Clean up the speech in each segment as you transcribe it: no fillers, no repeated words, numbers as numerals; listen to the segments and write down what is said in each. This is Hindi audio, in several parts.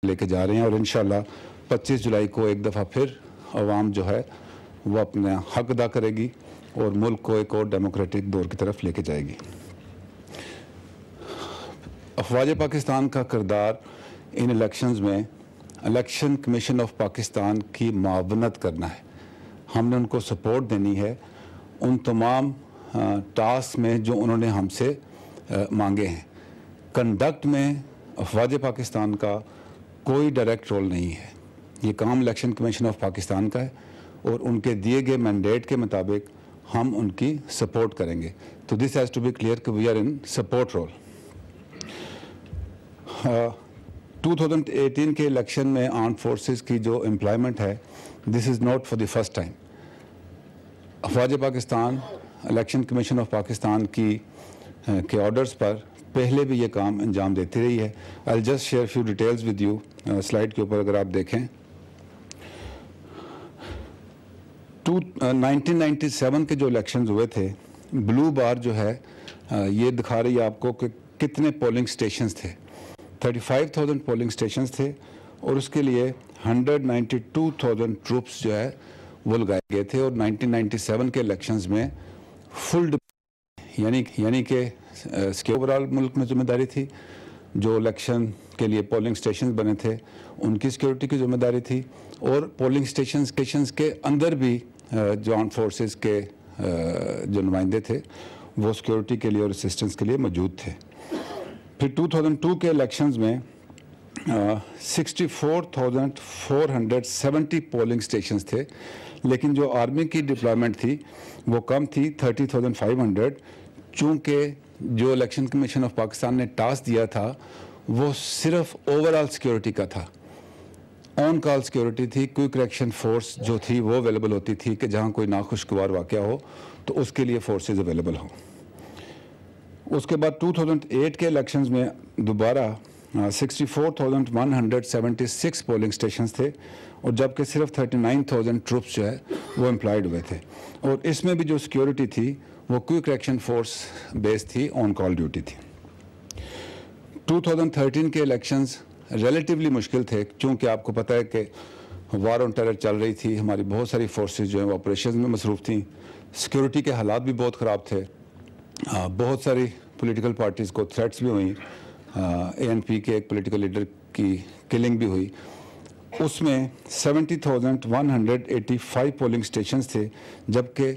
लेके जा रहे हैं और इंशाल्लाह 25 जुलाई को एक दफ़ा फिर अवाम जो है वो अपना हक अदा करेगी और मुल्क को एक और डेमोक्रेटिक दौर की तरफ लेके जाएगी। अफवाज पाकिस्तान का किरदार इन इलेक्शंस में इलेक्शन कमीशन ऑफ पाकिस्तान की मुआवनत करना है। हमने उनको सपोर्ट देनी है उन तमाम टास्क में जो उन्होंने हमसे मांगे हैं। कंडक्ट में अफवाज पाकिस्तान का कोई डायरेक्ट रोल नहीं है। ये काम इलेक्शन कमीशन ऑफ पाकिस्तान का है और उनके दिए गए मैंडेट के मुताबिक हम उनकी सपोर्ट करेंगे। तो this has to be clear कि we are in support role. 2018 के इलेक्शन में आर्म्ड फोर्सेस की जो एम्प्लॉयमेंट है, this is not for the first time. अफवाज Pakistan Election commission of Pakistan के ऑर्डर्स पर पहले भी ये काम अंजाम देती रही है। I just share few details with you. Slide के ऊपर अगर आप देखें 1997 के जो इलेक्शंस हुए थे, ब्लू बार जो है ये दिखा रही है आपको कि कितने पोलिंग स्टेशंस थे। 35,000 पोलिंग स्टेशंस थे और उसके लिए 192,000 ट्रूप्स जो है वो लगाए गए थे। और 1997 के इलेक्शंस में फुल यानी कि ओवरऑल मुल्क में जिम्मेदारी थी। जो इलेक्शन के लिए पोलिंग स्टेशन बने थे उनकी सिक्योरिटी की जिम्मेदारी थी और पोलिंग स्टेशंस के अंदर भी जो आर्म्ड फोर्सेस के जो नुमाइंदे थे वो सिक्योरिटी के लिए और असिस्टेंस के लिए मौजूद थे। फिर 2002 के इलेक्शंस में 64,470 पोलिंग स्टेशंस थे, लेकिन जो आर्मी की डिप्लॉयमेंट थी वो कम थी 30,500। चूँकि जो इलेक्शन कमीशन ऑफ पाकिस्तान ने टास्क दिया था वो सिर्फ ओवरऑल सिक्योरिटी का था। ऑन कॉल सिक्योरिटी थी। क्विक रिएक्शन फोर्स जो थी वो अवेलेबल होती थी कि जहां कोई नाखुशगवार वाक़या हो तो उसके लिए फोर्सेस अवेलेबल हो। उसके बाद 2008 के इलेक्शंस में दोबारा 64,176 पोलिंग स्टेशंस थे और जबकि सिर्फ 39,000 ट्रूप्स जो है वो एम्प्लॉयड हुए थे। और इसमें भी जो सिक्योरिटी थी वो क्विक रिएक्शन फोर्स बेस थी, ऑन कॉल ड्यूटी थी। 2013 के इलेक्शंस रिलेटिवली मुश्किल थे क्योंकि आपको पता है कि वार ऑन टेरर चल रही थी। हमारी बहुत सारी फोर्सेस जो हैं ऑपरेशन में मसरूफ़ थी। सिक्योरिटी के हालात भी बहुत ख़राब थे। बहुत सारी पॉलिटिकल पार्टीज़ को थ्रेट्स भी हुई। ANP के एक पॉलिटिकल लीडर की किलिंग भी हुई। उसमें 70,185 पोलिंग स्टेशंस थे जबकि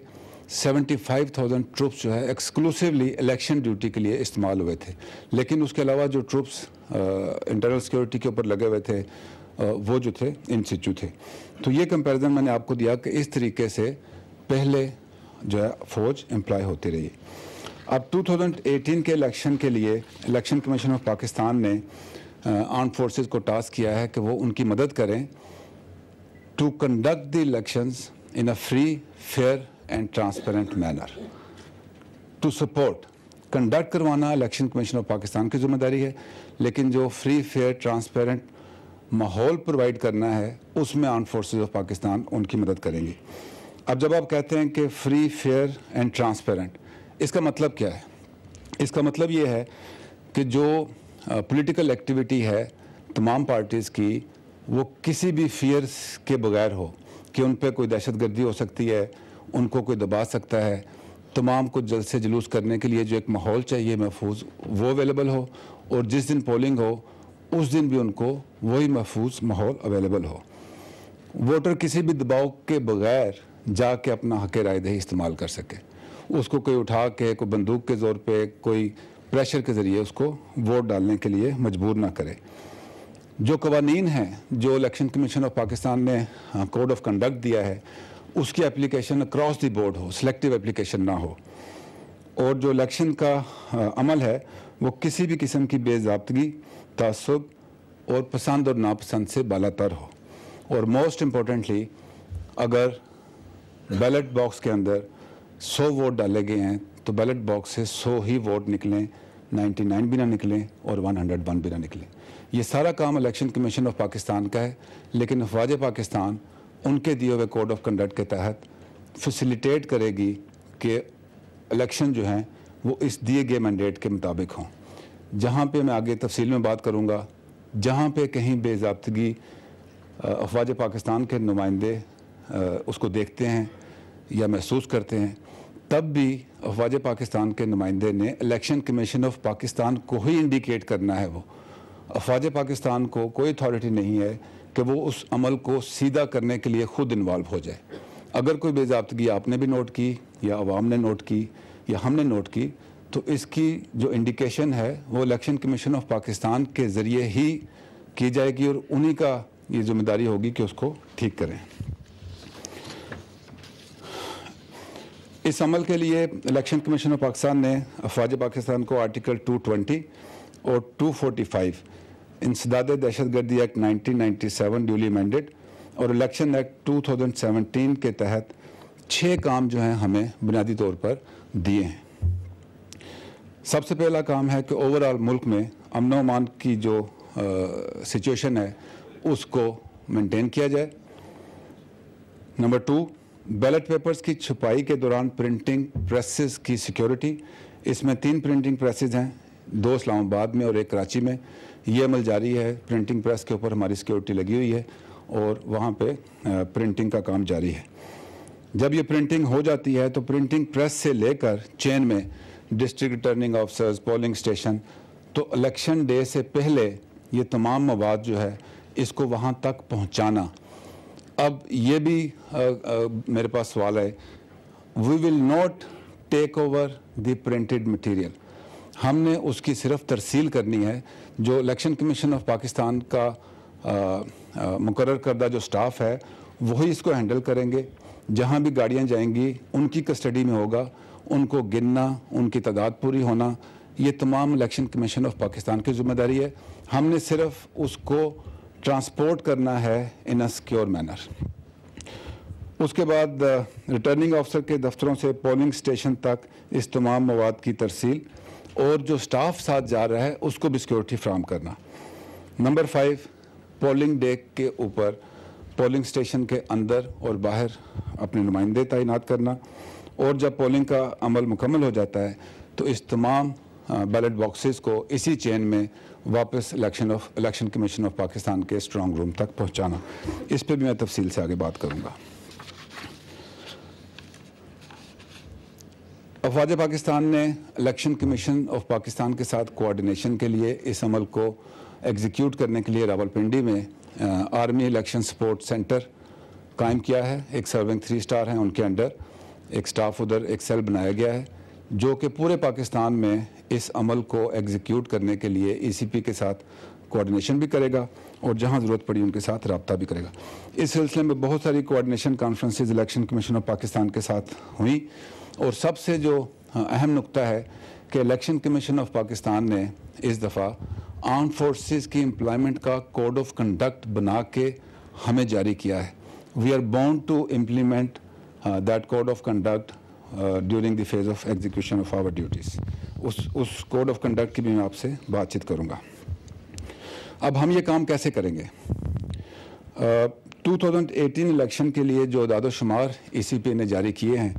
75,000 ट्रूप्स जो है एक्सक्लूसिवली इलेक्शन ड्यूटी के लिए इस्तेमाल हुए थे। लेकिन उसके अलावा जो ट्रूप्स इंटरनल सिक्योरिटी के ऊपर लगे हुए थे वो जो थे इन सिचू थे। तो ये कंपैरिजन मैंने आपको दिया कि इस तरीके से पहले जो है फ़ौज एम्प्लॉय होती रही। अब 2018 के इलेक्शन के लिए इलेक्शन कमीशन ऑफ पाकिस्तान ने आर्म्ड फोर्सेस को टास्क किया है कि वो उनकी मदद करें to conduct the elections in a free, fair and transparent manner. To support, conduct करवाना इलेक्शन कमीशन ऑफ पाकिस्तान की जिम्मेदारी है, लेकिन जो फ्री, फेयर, ट्रांसपेरेंट माहौल प्रोवाइड करना है उसमें आर्म्ड फोर्सेस ऑफ पाकिस्तान उनकी मदद करेंगी। अब जब आप कहते हैं कि फ्री, फेयर एंड ट्रांसपेरेंट, इसका मतलब क्या है? इसका मतलब ये है कि जो पॉलिटिकल एक्टिविटी है तमाम पार्टीज़ की वो किसी भी फियर के बगैर हो कि उन पर कोई दहशतगर्दी हो सकती है, उनको कोई दबा सकता है। तमाम को जल्द से जुलूस करने के लिए जो एक माहौल चाहिए महफूज, वो अवेलेबल हो और जिस दिन पोलिंग हो उस दिन भी उनको वही महफूज माहौल अवेलेबल हो। वोटर किसी भी दबाव के बगैर जाके अपना हक राय दही इस्तेमाल कर सके। उसको कोई उठा के, कोई बंदूक के ज़ोर पे, कोई प्रेशर के ज़रिए उसको वोट डालने के लिए मजबूर ना करे। जो कवानीन हैं जो इलेक्शन कमीशन ऑफ पाकिस्तान ने कोड ऑफ कंडक्ट दिया है उसकी एप्लीकेशन अक्रॉस द बोर्ड हो, सिलेक्टिव एप्लीकेशन ना हो। और जो इलेक्शन का अमल है वो किसी भी किस्म की बेज़ाब्तगी, तासुब और पसंद और नापसंद से बालातर हो। और मोस्ट इम्पोर्टेंटली, अगर बैलेट बॉक्स के अंदर 100 वोट डाले गए हैं तो बैलेट बॉक्स से 100 ही वोट निकलें, 99 भी ना निकलें और 101 भी ना निकलें। ये सारा काम इलेक्शन कमीशन ऑफ पाकिस्तान का है, लेकिन अफवाज पाकिस्तान उनके दिए हुए कोड ऑफ कंडक्ट के तहत फैसिलिटेट करेगी कि इलेक्शन जो हैं वो इस दिए गए मैंडेट के मुताबिक हों। जहाँ पे मैं आगे तफसील में बात करूँगा जहाँ पे कहीं बेज़ाब्तगी अफवाज पाकिस्तान के नुमाइंदे उसको देखते हैं या महसूस करते हैं, तब भी अफवाज पाकिस्तान के नुमाइंदे ने इलेक्शन कमीशन ऑफ पाकिस्तान को ही इंडिकेट करना है। वो अफवाज पाकिस्तान को कोई अथॉरिटी नहीं है कि वो उस अमल को सीधा करने के लिए ख़ुद इन्वॉल्व हो जाए। अगर कोई बेज़ाब्तगी आपने भी नोट की या अवाम ने नोट की या हमने नोट की, तो इसकी जो इंडिकेशन है वो इलेक्शन कमीशन ऑफ पाकिस्तान के ज़रिए ही की जाएगी और उन्हीं का ये जिम्मेदारी होगी कि उसको ठीक करें। इस अमल के लिए इलेक्शन कमीशन ऑफ पाकिस्तान ने अफवाज पाकिस्तान को आर्टिकल 220 और 245 इंसदाद दहशतगर्दी एक्ट 1997 ड्यूली अमेंडेड और इलेक्शन एक्ट 2017 के तहत 6 काम जो हैं हमें बुनियादी तौर पर दिए हैं। सबसे पहला काम है कि ओवरऑल मुल्क में अमन व अमान की जो सिचुएशन है उसको मेंटेन किया जाए। नंबर 2, बैलेट पेपर्स की छपाई के दौरान प्रिंटिंग प्रेसेस की सिक्योरिटी। इसमें 3 प्रिंटिंग प्रेसेस हैं, 2 इस्लामाबाद में और 1 कराची में। ये अमल जारी है, प्रिंटिंग प्रेस के ऊपर हमारी सिक्योरिटी लगी हुई है और वहाँ पे प्रिंटिंग का काम जारी है। जब ये प्रिंटिंग हो जाती है तो प्रिंटिंग प्रेस से लेकर चेन में district returning officers, polling station, तो इलेक्शन डे से पहले ये तमाम मवाद जो है इसको वहाँ तक पहुँचाना। अब ये भी मेरे पास सवाल है, we will not take over the printed material. हमने उसकी सिर्फ तरसील करनी है। जो इलेक्शन कमीशन ऑफ पाकिस्तान का मुकर्रर करदा जो स्टाफ है वही इसको हैंडल करेंगे। जहाँ भी गाड़ियाँ जाएंगी उनकी कस्टडी में होगा, उनको गिनना, उनकी तादाद पूरी होना, ये तमाम इलेक्शन कमीशन ऑफ पाकिस्तान की जिम्मेदारी है। हमने सिर्फ उसको ट्रांसपोर्ट करना है इन अ सिक्योर मैनर। उसके बाद रिटर्निंग ऑफिसर के दफ्तरों से पोलिंग स्टेशन तक इस तमाम मवाद की तरसील और जो स्टाफ साथ जा रहा है उसको भी सिक्योरिटी फ्राहम करना। नंबर 5, पोलिंग डे के ऊपर पोलिंग स्टेशन के अंदर और बाहर अपने नुमाइंदे तैनात करना और जब पोलिंग का अमल मुकम्मल हो जाता है तो इस तमाम बैलेट बॉक्सेस को इसी चेन में वापस इलेक्शन कमीशन ऑफ पाकिस्तान के स्ट्रांग रूम तक पहुंचाना। इस पर भी मैं तफसील से आगे बात करूंगा। अफवाज पाकिस्तान ने इलेक्शन कमीशन ऑफ पाकिस्तान के साथ कोऑर्डिनेशन के लिए इस अमल को एग्जीक्यूट करने के लिए रावलपिंडी में आर्मी इलेक्शन सपोर्ट सेंटर कायम किया है। एक सर्विंग 3 स्टार हैं, उनके अंडर एक स्टाफ उधर एक सेल बनाया गया है जो कि पूरे पाकिस्तान में इस अमल को एग्जीक्यूट करने के लिए ECP के साथ कोऑर्डिनेशन भी करेगा और जहां ज़रूरत पड़ी उनके साथ रब्ता भी करेगा। इस सिलसिले में बहुत सारी coordination conferences election commission of Pakistan के साथ हुई और सबसे जो अहम नुक्ता है कि इलेक्शन कमीशन ऑफ पाकिस्तान ने इस दफ़ा आर्म फोर्सेस की एम्प्लॉयमेंट का कोड ऑफ कंडक्ट बना के हमें जारी किया है। We are bound to implement that code of conduct during the phase of execution of our duties. उस कोड ऑफ कंडक्ट की भी मैं आपसे बातचीत करूँगा। अब हम ये काम कैसे करेंगे? 2018 इलेक्शन के लिए जो दादोशुमार ECP ने जारी किए हैं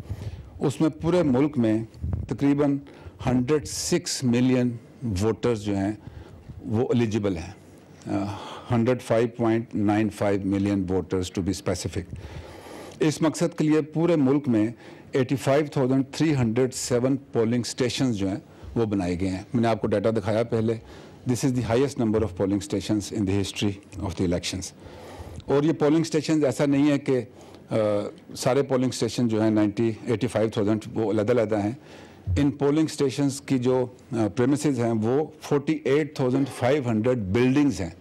उसमें पूरे मुल्क में तकरीबन 106 मिलियन वोटर्स जो हैं वो एलिजिबल हैं। 105.95 million voters to be specific. इस मकसद के लिए पूरे मुल्क में 85,307 पोलिंग स्टेशंस जो हैं वो बनाए गए हैं। मैंने आपको डाटा दिखाया पहले। This is the highest number of polling stations in the history of the elections. और ये पोलिंग स्टेशंस ऐसा नहीं है कि सारे पोलिंग स्टेशन जो हैं 85,000 वो अलग-अलग हैं। इन पोलिंग स्टेशंस की जो प्रेमिसेस हैं वो 48,500 बिल्डिंग्स हैं।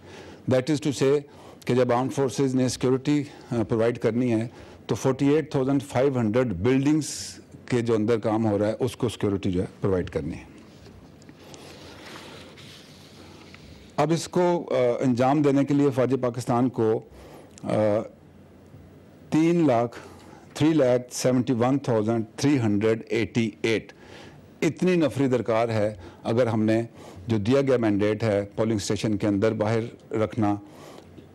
दैट इज़ टू से कि जब आर्म फोर्सेस ने सिक्योरिटी प्रोवाइड करनी है तो 48,500 बिल्डिंग्स के जो अंदर काम हो रहा है उसको सिक्योरिटी जो है प्रोवाइड करनी है। अब इसको अंजाम देने के लिए फौज पाकिस्तान को 3,71,388 इतनी नफरी दरकार है। अगर हमने जो दिया गया मैंडेट है पोलिंग स्टेशन के अंदर बाहर रखना,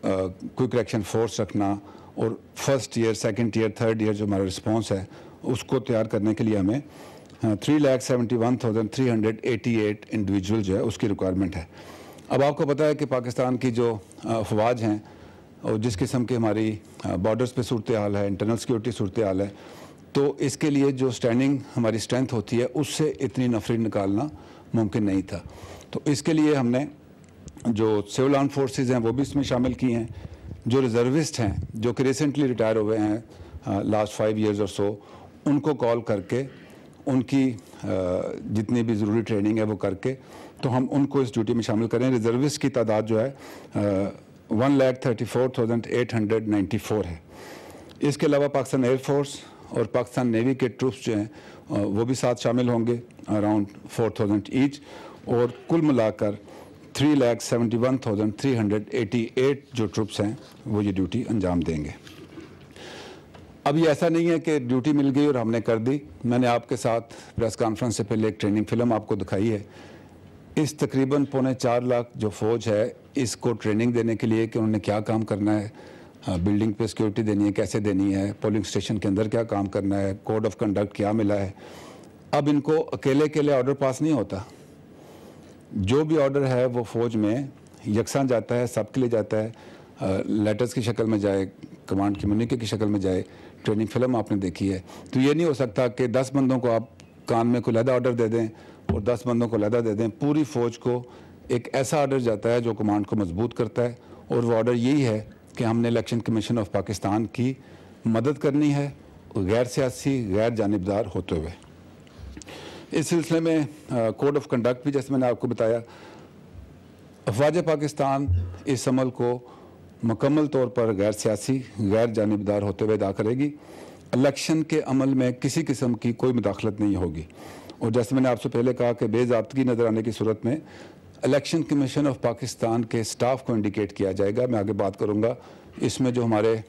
क्विक रिएक्शन फोर्स रखना और first year, second year, third year जो हमारा रिस्पांस है उसको तैयार करने के लिए हमें 3,71,388 इंडिविजुअल जो है उसकी रिक्वायरमेंट है। अब आपको पता है कि पाकिस्तान की जो अफवाज हैं और जिस किस्म की हमारी बॉर्डर्स पे सूरत हाल है, इंटरनल सिक्योरिटी सूरत हाल है, तो इसके लिए जो स्टैंडिंग हमारी स्ट्रेंथ होती है उससे इतनी नफरी निकालना मुमकिन नहीं था। तो इसके लिए हमने जो सिविल आर्म फोर्सेस हैं वो भी इसमें शामिल की हैं, जो रिजर्विस्ट हैं जो कि रिसेंटली रिटायर हुए हैं लास्ट 5 ईयर्स और सो, उनको कॉल करके उनकी जितनी भी ज़रूरी ट्रेनिंग है वो करके तो हम उनको इस ड्यूटी में शामिल करें। रिजर्विस्ट की तादाद जो है 1,34,894 है। इसके अलावा पाकिस्तान एयरफोर्स और पाकिस्तान नेवी के ट्रूप्स जो हैं वो भी साथ शामिल होंगे, अराउंड 4,000 ईच, और कुल मिलाकर 3,71,388 जो ट्रूप्स हैं वो ये ड्यूटी अंजाम देंगे। अब ये ऐसा नहीं है कि ड्यूटी मिल गई और हमने कर दी। मैंने आपके साथ प्रेस कॉन्फ्रेंस से पहले एक ट्रेनिंग फिल्म आपको दिखाई है। इस तकरीबन 4.25 लाख जो फ़ौज है इसको ट्रेनिंग देने के लिए कि उन्होंने क्या काम करना है, बिल्डिंग पे सिक्योरिटी देनी है, कैसे देनी है, पोलिंग स्टेशन के अंदर क्या काम करना है, कोड ऑफ कंडक्ट क्या मिला है। अब इनको अकेले अकेले ऑर्डर पास नहीं होता, जो भी ऑर्डर है वो फ़ौज में यकसा जाता है, सबके लिए जाता है, लेटर्स की शक्ल में जाए, कमांड कम्युनिके की शक्ल में जाए। ट्रेनिंग फिल्म आपने देखी है। तो ये नहीं हो सकता कि 10 बंदों को आप कान में कोई लहदा ऑर्डर दे दें और 10 बंदों को लहदा दे दें। पूरी फ़ौज को एक ऐसा ऑर्डर जाता है जो कमांड को मजबूत करता है, और वो ऑर्डर यही है कि हमने इलेक्शन कमीशन ऑफ पाकिस्तान की मदद करनी है गैर सियासी, गैर जानिबदार होते हुए। इस सिलसिले में कोड ऑफ कंडक्ट भी, जैसे मैंने आपको बताया, अफवाज पाकिस्तान इस अमल को मुकम्मल तौर पर गैर सियासी, गैर जानिबदार होते हुए अदा करेगी। इलेक्शन के अमल में किसी किस्म की कोई मुदाखलत नहीं होगी, और जैसे मैंने आपसे पहले कहा कि बेज़ाब्तगी नज़र आने की सूरत में इलेक्शन कमीशन ऑफ पाकिस्तान के स्टाफ को इंडिकेट किया जाएगा। मैं आगे बात करूँगा। इसमें जो हमारे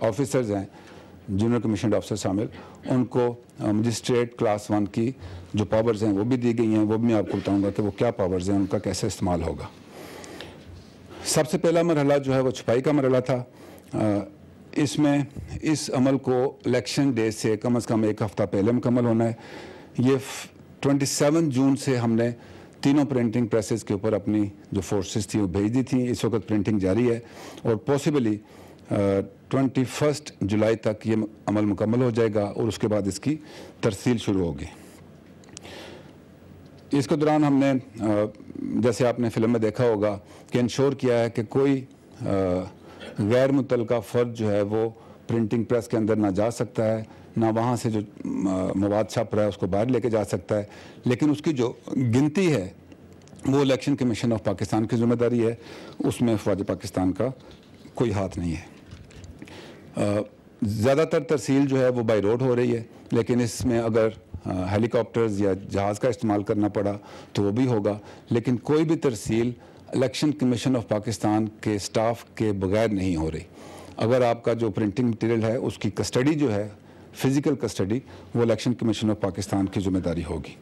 ऑफिसर्स हैं, जूनियर कमीशन ऑफिसर शामिल, उनको मजिस्ट्रेट क्लास 1 की जो पावर्स हैं वो भी दी गई हैं। वो भी मैं आपको बताऊँगा कि वो क्या पावर्स हैं, उनका कैसे इस्तेमाल होगा। सबसे पहला मरहला जो है वो छुपाई का मरहला था। इसमें इस अमल को इलेक्शन डे से कम एक हफ़्ता पहले मुकम्मल होना है। ये 27 जून से हमने तीनों प्रिंटिंग प्रेसेस के ऊपर अपनी जो फोर्सेस थी वो भेज दी थी। इस वक्त प्रिंटिंग जारी है और पॉसिबली 21 जुलाई तक ये अमल मुकम्मल हो जाएगा और उसके बाद इसकी तरसील शुरू होगी। इसके दौरान हमने जैसे आपने फिल्म में देखा होगा कि इंश्योर किया है कि कोई गैर मुतल्लका फ़र्द जो है वो प्रिंटिंग प्रेस के अंदर ना जा सकता है, ना वहाँ से जो मवाद छप रहा है उसको बाहर लेके जा सकता है। लेकिन उसकी जो गिनती है वो इलेक्शन कमीशन ऑफ पाकिस्तान की जिम्मेदारी है, उसमें फ़ौज पाकिस्तान का कोई हाथ नहीं है। ज़्यादातर तरसील जो है वो बाई रोड हो रही है, लेकिन इसमें अगर हेलीकॉप्टर्स या जहाज़ का इस्तेमाल करना पड़ा तो वो भी होगा। लेकिन कोई भी तरसील इलेक्शन कमीशन ऑफ पाकिस्तान के स्टाफ के बगैर नहीं हो रही। अगर आपका जो प्रिंटिंग मटीरियल है उसकी कस्टडी जो है, फ़िज़िकल कस्टडी, वो इलेक्शन कमीशन ऑफ पाकिस्तान की जिम्मेदारी होगी।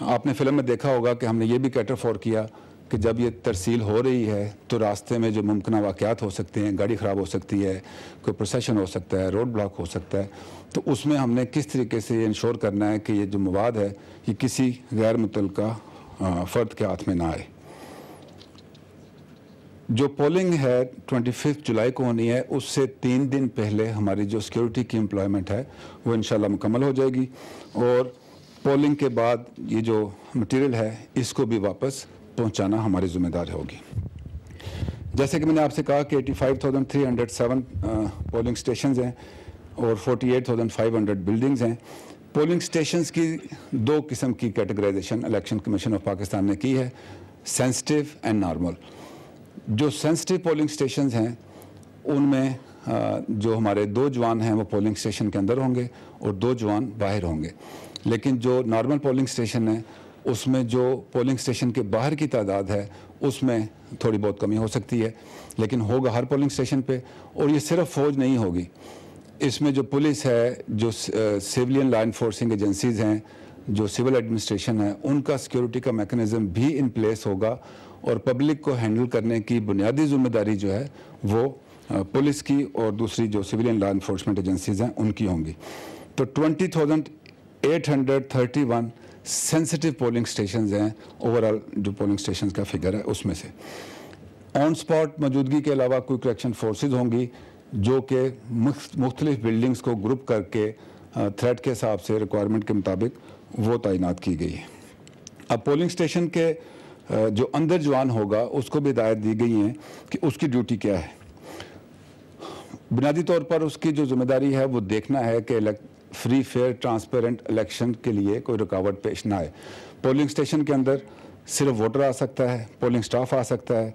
आपने फिल्म में देखा होगा कि हमने ये भी कैटर फॉर किया कि जब ये तरसील हो रही है तो रास्ते में जो मुमकिन वाक़यात हो सकते हैं, गाड़ी ख़राब हो सकती है, कोई प्रोसेशन हो सकता है, रोड ब्लॉक हो सकता है, तो उसमें हमने किस तरीके से ये इंश्योर करना है कि ये जो मवाद है ये किसी गैर मुतल्लका फ़र्द के हाथ में ना आए। जो पोलिंग है 25 जुलाई को होनी है, उससे 3 दिन पहले हमारी जो सिक्योरिटी की एम्प्लॉयमेंट है वो इंशाल्लाह मुकम्मल हो जाएगी और पोलिंग के बाद ये जो मटेरियल है इसको भी वापस पहुंचाना हमारी जिम्मेदारी होगी। जैसे कि मैंने आपसे कहा कि 85,307 पोलिंग स्टेशंस हैं और 48,500 बिल्डिंग्स हैं। पोलिंग स्टेशंस की 2 किस्म की categorisation election commission of Pakistan ने की है, सेंसिटिव एंड नॉर्मल। जो सेंसिटिव पोलिंग स्टेशंस हैं उनमें जो हमारे 2 जवान हैं वो पोलिंग स्टेशन के अंदर होंगे और 2 जवान बाहर होंगे। लेकिन जो नॉर्मल पोलिंग स्टेशन है उसमें जो पोलिंग स्टेशन के बाहर की तादाद है उसमें थोड़ी बहुत कमी हो सकती है, लेकिन होगा हर पोलिंग स्टेशन पे। और ये सिर्फ फ़ौज नहीं होगी, इसमें जो पुलिस है, जो सिविलियन लॉ इन्फोर्सिंग एजेंसीज़ हैं, जो सिविल एडमिनिस्ट्रेशन है, उनका सिक्योरिटी का मैकेनिज़्म भी इन प्लेस होगा और पब्लिक को हैंडल करने की बुनियादी जिम्मेदारी जो है वो पुलिस की और दूसरी जो सिविलियन लॉ इन्फोर्समेंट एजेंसीज़ हैं उनकी होंगी। तो 20,831 सेंसिटिव पोलिंग स्टेशंस हैं ओवरऑल जो पोलिंग स्टेशंस का फिगर है उसमें से। ऑन स्पॉट मौजूदगी के अलावा क्विक रिएक्शन फोर्सेज होंगी जो कि मुख्तलिफ बिल्डिंग्स को ग्रुप करके थ्रेट के हिसाब से रिक्वायरमेंट के मुताबिक वो तैनात की गई है। अब पोलिंग स्टेशन के जो अंदर जवान होगा उसको भी हिदायत दी गई है कि उसकी ड्यूटी क्या है। बुनियादी तौर पर उसकी जो जिम्मेदारी है वो देखना है कि फ्री फेयर ट्रांसपेरेंट इलेक्शन के लिए कोई रुकावट पेश ना आए। पोलिंग स्टेशन के अंदर सिर्फ वोटर आ सकता है, पोलिंग स्टाफ आ सकता है,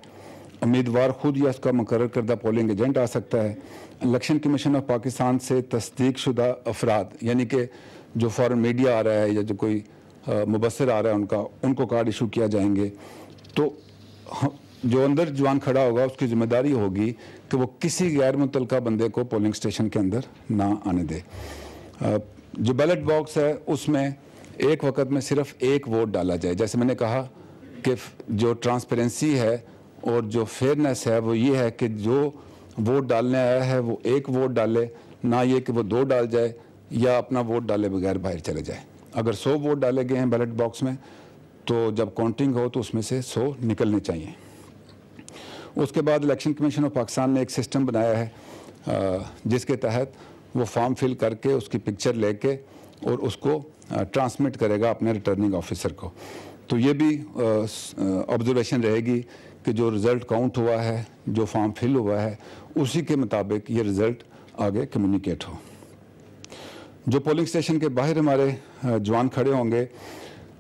उम्मीदवार खुद या उसका मुकर्रर करदा पोलिंग एजेंट आ सकता है, इलेक्शन कमीशन ऑफ पाकिस्तान से तस्दीक शुदा अफराद यानी कि जो फॉरेन मीडिया आ रहा है या जो कोई मुबसर आ रहा है उनको कार्ड इशू किया जाएंगे। तो जो अंदर जवान खड़ा होगा उसकी जिम्मेदारी होगी कि वो किसी गैर मुतल्लका बंदे को पोलिंग स्टेशन के अंदर ना आने दे। जो बैलेट बॉक्स है उसमें एक वक्त में सिर्फ एक वोट डाला जाए। जैसे मैंने कहा कि जो ट्रांसपेरेंसी है और जो फेयरनेस है वो ये है कि जो वोट डालने आया है वो एक वोट डाले, ना ये कि वो दो डाल जाए या अपना वोट डाले बगैर बाहर चले जाए। अगर 100 वोट डाले गए हैं बैलेट बॉक्स में तो जब काउंटिंग हो तो उसमें से 100 निकलने चाहिए। उसके बाद इलेक्शन कमीशन ऑफ पाकिस्तान ने एक सिस्टम बनाया है जिसके तहत वो फॉर्म फिल करके उसकी पिक्चर लेके और उसको ट्रांसमिट करेगा अपने रिटर्निंग ऑफिसर को। तो ये भी ऑब्जर्वेशन रहेगी कि जो रिज़ल्ट काउंट हुआ है, जो फॉर्म फिल हुआ है, उसी के मुताबिक ये रिज़ल्ट आगे कम्युनिकेट हो। जो पोलिंग स्टेशन के बाहर हमारे जवान खड़े होंगे,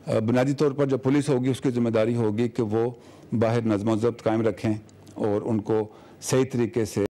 बुनियादी तौर पर जो पुलिस होगी उसकी ज़िम्मेदारी होगी कि वो बाहर नज़्म व ज़ब्त कायम रखें और उनको सही तरीके से